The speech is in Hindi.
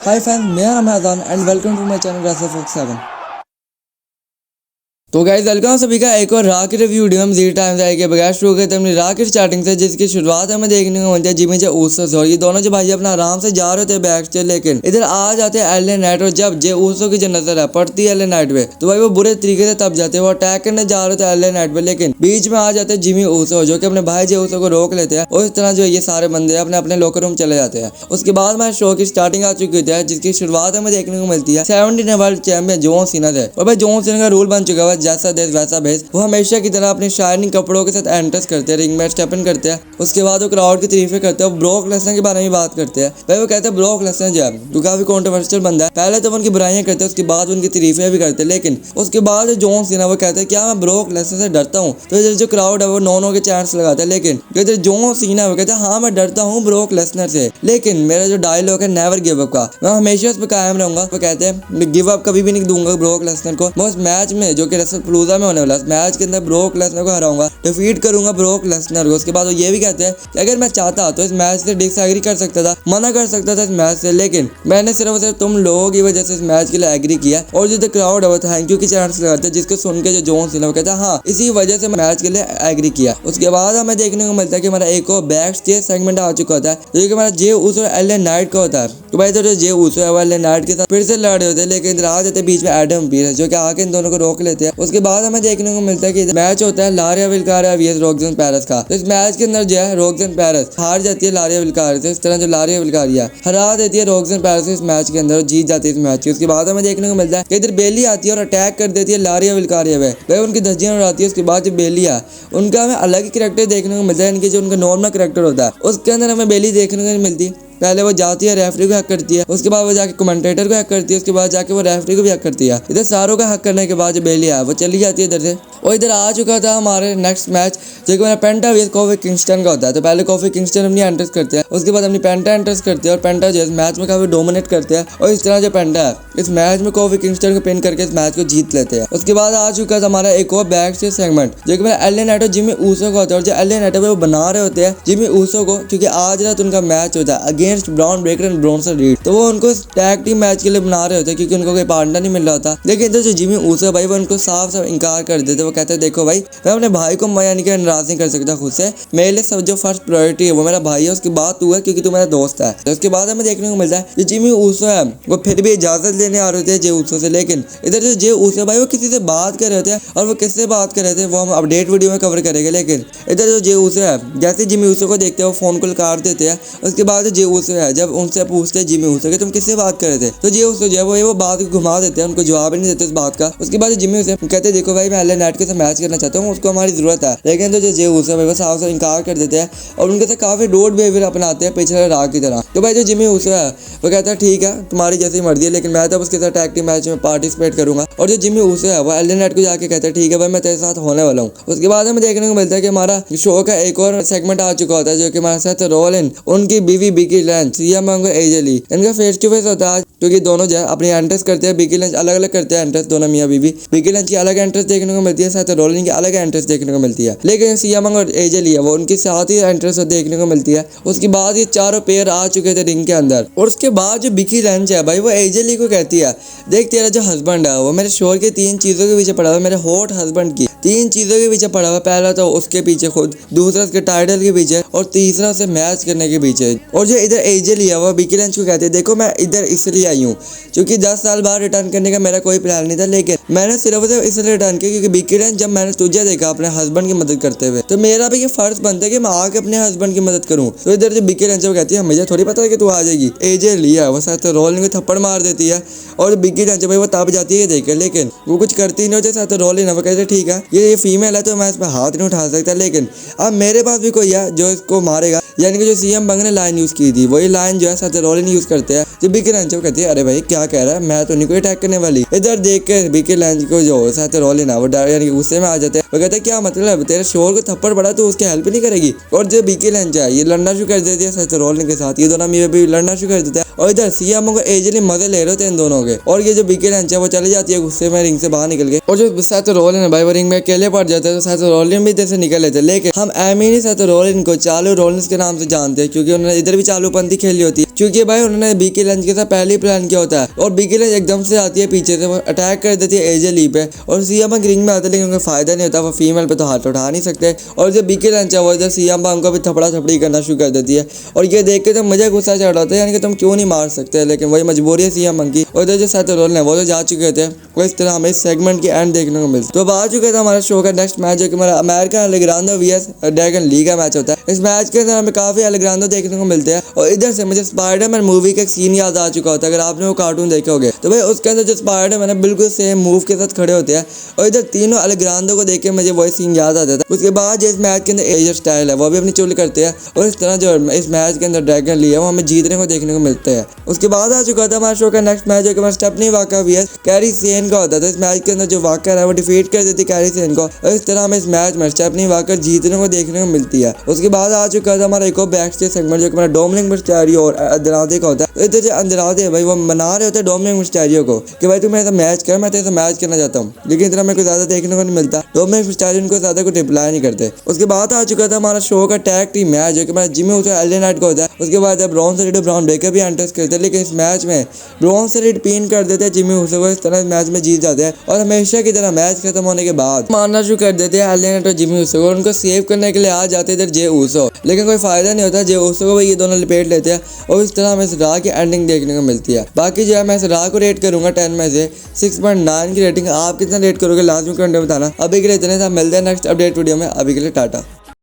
हाय फैन, मेरा नाम है Azan and welcome to my channel racer fox 7। तो गाइस वेलकम सभी का एक और रॉ की रिव्यू वीडियो हम जी टाइम से के बगैर शुरू करते हैं रॉ की स्टार्टिंग से, जिसकी शुरुआत हमें देखने को मिलती है जिमी जे ऊसो से। और ये दोनों जो भाई अपना आराम से जा रहे थे बैक से, लेकिन इधर आ जाते हैं एलए नाइट। और जब जे ऊसो की जो नजर है पड़ती है एलए नाइट पे, तो भाई वो बुरे तरीके से तब जाते हैं। वो अटैक करने जा रहे थे एलए नाइट पे, लेकिन बीच में आ जाते हैं जिमी ऊसो जो कि अपने भाई जे ऊसो को रोक लेते हैं। और इस तरह जो ये सारे बंदे अपने अपने लॉकर रूम चले जाते हैं। उसके बाद हमारे शो की स्टार्टिंग आ चुकी है, जिसकी शुरुआत हमें देखने को मिलती है 17 वर्ल्ड चैंपियन जॉन सीना से। और भाई जॉन सीना का रूल बन चुका है जैसा देश वैसा बेस। वो हमेशा की तरह अपने शाइनिंग कपड़ों के साथ एंट्रेस करते हैं, रिंग में स्टेप इन करते हैं। उसके बाद वो क्राउड की तारीफें करते हैं। ब्रोक लेसनर के बारे में बात करते हैं। भाई वो कहते हैं ब्रोक लेसनर जो है वो काफी कंट्रोवर्शियल बंदा है। पहले तो उनकी बुराइयां करते हैं, उसके बाद उनकी तारीफें भी करते हैं। लेकिन उसके बाद जॉन सीना वो कहते हैं क्या मैं ब्रोक लेसनर से डरता हूँ? तो इधर जो क्राउड है वो नो के चांस लगाता है। लेकिन इधर जॉन सीना वो कहते हैं हाँ मैं डरता हूँ ब्रोक लेसनर से, लेकिन मेरा जो डायलॉग है नेवर गिव अप का, मैं हमेशा उस पर कायम रहूंगा। वो कहते हैं मैं गिव अप कभी भी नहीं दूंगा ब्रोक लेसनर को। मैं उस मैच में जो कि रेसलपलूजा में होने वाला मैच के अंदर ब्रोक लेसनर को हराऊंगा, डिफीट करूंगा ब्रोक लेसनर को। उसके बाद वो ये भी कहते हैं कि अगर मैं चाहता तो इस मैच से डिसएग्री कर सकता था, मना कर सकता था इस मैच से, लेकिन मैंने सिर्फ तुम लोगों की वजह से इस मैच के लिए एग्री किया। और जो क्राउड है वो थैंक यू की चांस लगाते हैं, जिसको सुन के जो जॉन सीना वो कहता है हाँ इसी वजह से मैच के लिए एग्री किया। उसके बाद हमें देखने को मिलता है कि हमारा एक और बैक स्टेज सेगमेंट आ चुका होता है, जो कि हमारा जे ऊसो एलए नाइट का होता है। तो भाई जो जे ऊसो है वो एलए नाइट के साथ फिर से लड़ रहे होते हैं, लेकिन इधर आ जाते हैं बीच में एडम पीस जो कि आके इन दोनों को रोक लेते हैं। उसके बाद हमें देखने को मिलता है कि मैच होता है लारिया विल्कारा वीएस रोक्सन पेरेस का। तो इस मैच के अंदर जो है रोक्सन पेरेस हार जाती है लारिया विल्कारा से। इस तरह जो लारिया विल्कारिया हरा देती है रोक्सन पेरेस इस मैच के अंदर, जीत जाती है इस मैच की। उसके बाद हमें देखने को मिलता है कि इधर बेली आती है और अटैक कर देती है लारिया विल्कारिया पे। वह उनकी धज्जियां उड़ाती है। उसके बाद जो बेली है उनका हमें अलग ही कैरेक्टर देखने को मिलता है, इनकी जो उनका नॉर्मल कैरेक्टर होता है उसके अंदर हमें बेली देखने को नहीं मिलती। पहले वो जाती है रेफरी को हैक करती है, उसके बाद वो जाके कमेंटेटर को हैक करती है, उसके बाद जाके वो रेफरी को भी हैक करती है। इधर सारों का हैक करने के बाद जो बेली है वो चली जाती है इधर से। और इधर आ चुका था हमारे नेक्स्ट मैच जो कि मेरा पेंटा वीएस कॉफी किंगस्टन का होता है। तो पहले कॉफी किंगस्टन अपनी एंट्रेस करते हैं, उसके बाद अपनी पेंटा एंट्रेस करते हैं। और पेंटा जो इस मैच में काफी डोमिनेट करते हैं। और इस तरह जो पेंटा है इस मैच में कॉफी किंगस्टन को पिन करके इस मैच को जीत लेते हैं। उसके बाद आ चुका था हमारा एक और बैक स्टेज सेगमेंट जो कि मेरा एलए नाइट और जिमी ऊसो का होता है। और जो एलए नाइट वो बना रहे होते हैं जिमी ऊसो को, क्योंकि आज रात उनका मैच होता है against brown breaker and Bronson read. तो वो उनको टैग टीम मैच के लिए बना रहे होते हैं क्योंकि उनको कोई पार्टनर नहीं मिल रहा था। लेकिन तो जो जिमी ऊसो भाई वो उनको साफ साफ इनकार कर देते। वो कहते हैं देखो भाई मैं अपने भाई को यानी कि नाराज नहीं कर सकता खुद से, मेरे लिए सब जो फर्स्ट प्रायोरिटी है वो मेरा भाई है, उसकी बात तू है क्योंकि तू मेरा दोस्त है। तो उसके बाद हमें देखने को मिलता है जो जिमी ऊसो है वो फिर भी इजाजत लेने आ रहे थे जे ऊसो से। लेकिन इधर जो जे ऊसो भाई वो किसी से बात कर रहे थे, और वो किससे बात कर रहे थे वो हम अपडेट वीडियो में कवर करेंगे। लेकिन इधर जो जे ऊसो है जैसे जिमी ऊसो को देखते हैं वो फोन को काट देते हैं। उसके बाद जे ऊसो है जब उनसे पूछते हैं जिमी ऊसो कि तुम किससे बात कर रहे थे, तो जे ऊसो जो है वो बात को घुमा देते हैं, उनको जवाब ही नहीं देते इस बात का। उसके बाद जिमी ऊसो कहते हैं देखो भाई मैं एलए नाइट के साथ मैच करना चाहता हूँ, उसको हमारी जरूरत है। लेकिन तो जो जे ऊसो है वो साफ साफ इनकार कर देते हैं और उनके साथ काफी रोड बिहेवियर अपनाते हैं पिछले राह की तरह। तो भाई जो जिमी ऊसो है वो कहता है ठीक है तुम्हारी जैसी मर्जी है, लेकिन मैं तो उसके साथ टैग टीम मैच में पार्टिसिपेट करूंगा। और जो जिमी ऊसो है वो एलए नाइट को जाके कहता है ठीक है भाई मैं तेरे साथ होने वाला हूँ। उसके बाद हमें देखने को मिलता है कि हमारा शो का एक और सेगमेंट आ चुका होता है जो कि हमारे साथ रोलिन उनकी बीवी बिकी लंच सिया मंगो एजली इनका फेस टू फेस होता है, क्योंकि दोनों जो है अपनी एंट्रेंस करते हैं। बिकी लंच अलग अलग करते हैं एंट्रेंस, दोनों मियां बीवी। बिकी लंच की अलग एंट्रेंस देखने को मिलती है, साथ रोलिन की अलग एंट्रेंस देखने को मिलती है। लेकिन सिया मंगो और एजली है वो उनके साथ ही एंट्रेंस देखने को मिलती है। उसके बाद ये चारों पेयर आ चुके थे रिंग के अंदर। और उसके बाद जो बिकी लंच है भाई वो एजली को कहती है देख तेरा जो हस्बैंड है वो मेरे शोर के 3 चीजों के पीछे पड़ा हुआ है, मेरे हॉट हस्बैंड की 3 चीजों के पीछे पड़ा हुआ। पहला तो उसके पीछे खुद, दूसरा उसके टाइटल के पीछे, और तीसरा उसे मैच करने के पीछे। और जो इधर एजली है वो बिकी लंच को कहती है देखो मैं इधर इसलिए आई हूँ क्योंकि 10 साल बाद रिटर्न करने का मेरा कोई प्लान नहीं था, लेकिन मैंने सिर्फ इसलिए रिटर्न किया क्योंकि बिकी लंच जब मैंने तुझे देखा अपने हस्बैंड की मदद करते हुए तो मेरा भी ये फर्ज बनता है कि मैं आके अपने हस्बैंड की मदद करूँ। तो इधर जो बिकी लंच वो कहती है मुझे थोड़ी पता है कि तू आ जाएगी। एजली है वो साथ रोलिन को थप्पड़ मार देती है और बिकी लंच भाई वो तब जाती है देख, लेकिन वो कुछ करती नहीं होती। साथ रोलिन वो कहते ठीक है ये फीमेल है तो मैं इस पर हाथ नहीं उठा सकता, लेकिन अब मेरे पास भी कोई है जो इसको मारेगा। यानी कि जो सीएम बंग ने लाइन यूज की थी वही लाइन जो है साथ रोलिन यूज करते हैं। जो बिकी लंच वो कहती है अरे भाई क्या कह रहा है, मैं तो नहीं कोई अटैक करने वाली। इधर देख के बिकी लंच को जो साथ रोलिन है वो यानी कि गुस्से में आ जाते हैं। वो कहते हैं क्या मतलब तेरे शोर को थप्पड़ पड़ा तो उसकी हेल्प नहीं करेगी। और जो बिकी लंच है ये लड़ना शुरू कर देती है साथ रोलिन के साथ, ये दोनों मियां भी लड़ना शुरू कर देते हैं। और इधर सीएम को एजली मजे ले रहे थे इन दोनों के। और ये जो बिकी लंच है वो चली जाती है गुस्से में रिंग से बाहर निकल के। और जो साथ रोलिन है भाई वो रिंग में अकेले पड़ जाते हैं, तो साथ रोलिन भी इधर से निकल लेते हैं। लेकिन हम एमिनी साथ रोलिन को चालू रोलिन के नाम से जानते हैं क्योंकि उन्होंने इधर भी चालू पंथी खेली होती है, क्योंकि भाई उन्होंने बीके लंच के साथ पहले ही प्लान किया होता है और बीके लंच एकदम से आती है पीछे से, वो अटैक कर देती है एजे ली पे और सीएम पंक रिंग में आते हैं, लेकिन उनका फायदा नहीं होता, वो फीमेल पे तो हाथ उठा नहीं सकते। और जो बीके लंच है वो इधर सीएम पंक को भी थपड़ा थपड़ी करना शुरू कर देती है और ये देख के तो मुझे गुस्सा चढ़ रहा था, यानी कि तुम क्यों नहीं मार सकते, लेकिन वही मजबूरी है सीएम पंक की। और इधर जो सेथ रोलिंस है वो तो जा चुके थे, वो इस तरह हमें इस सेगमेंट की एंड देखने को मिलती। तो अब आ चुका था हमारा शो का नेक्स्ट मैच, जो कि हमारा अमेरिकन एलेग्रांडो वीएस ड्रैगन ली का मैच होता है। इस मैच के अंदर हमें काफी एलेग्रांडो देखने को मिलते हैं और इधर से मुझे स्पाइडरमैन मूवी का एक सीन याद आ चुका होता है, अगर आपने वो कार्टून देखे होंगे तो भाई उसके अंदर जो स्पाइडरमैन है बिल्कुल सेम मूव के साथ खड़े होते हैं और इधर तीनों एलेग्रांडो को देख के मुझे वही सीन याद आता था। उसके बाद जो इस मैच के अंदर एज स्टाइल है वो भी अपनी चोली करते हैं और इस तरह जो इस मैच के अंदर ड्रैगन ली है वो हमें जीतने को देखने को मिलते हैं। उसके बाद आ चुका था हमारा शो का नेक्स्ट मैच, जो कि हमारा Stephanie Walker VS Carrie Sen का होता था। इस मैच के अंदर जो वाकर है वो डिफीट कर देती कैरी सेन को और इस तरह हमें इस मैच में स्टेफनी वाकर जीतने को देखने को मिलती है। उसके बाद आ चुका था हमारा एक और बैक स्टेज सेगमेंट, जो कि हमारा डोमिनिक मिस्टेरियो और अंद्रादे का होता है। तो इधर जो अंद्रादे है भाई वो मना रहे होते हैं डोमिनिक मिस्टेरियो को कि भाई तू मेरे साथ मैच कर, मैं तेरे साथ मैच करना चाहता हूँ, लेकिन इतना मेरे को ज्यादा देखने को नहीं मिलता। डोमिनिक मिस्टेरियो उनको ज्यादा कुछ रिप्लाई नहीं करते। उसके बाद आ चुका था हमारा शो का टैग टीम मैच, जो कि हमारा जिमी ऊसो एलए नाइट का होता है। उसके बाद ब्रॉन रेड और ब्रॉन ब्रेकर भी एंटर करते हैं, लेकिन इस मैच में ब्रॉन रेड पिन कर देते हैं जिमी ऊसो को, इस तरह मैच में जीत जाते हैं और हमेशा की तरह मैच खत्म होने के बाद मारना शुरू कर देते हैं एलए नाइट और जिमी ऊसो को। उनको सेव करने के लिए आ जाते हैं इधर जे ऊसो, लेकिन कोई फायदा नहीं होता। जे ऊसो को ये दोनों लपेट लेते हैं और इस तरह हमें इस रा की एंडिंग देखने को मिलती है। बाकी जो है मैं इस रा को रेट करूंगा 10 में से 6.9 की रेटिंग। आप कितना रेट करोगे लास्ट में कमेंट में बताना। अभी के लिए इतने, मिलते हैं नेक्स्ट अपडेट वीडियो में। अभी के लिए टाटा।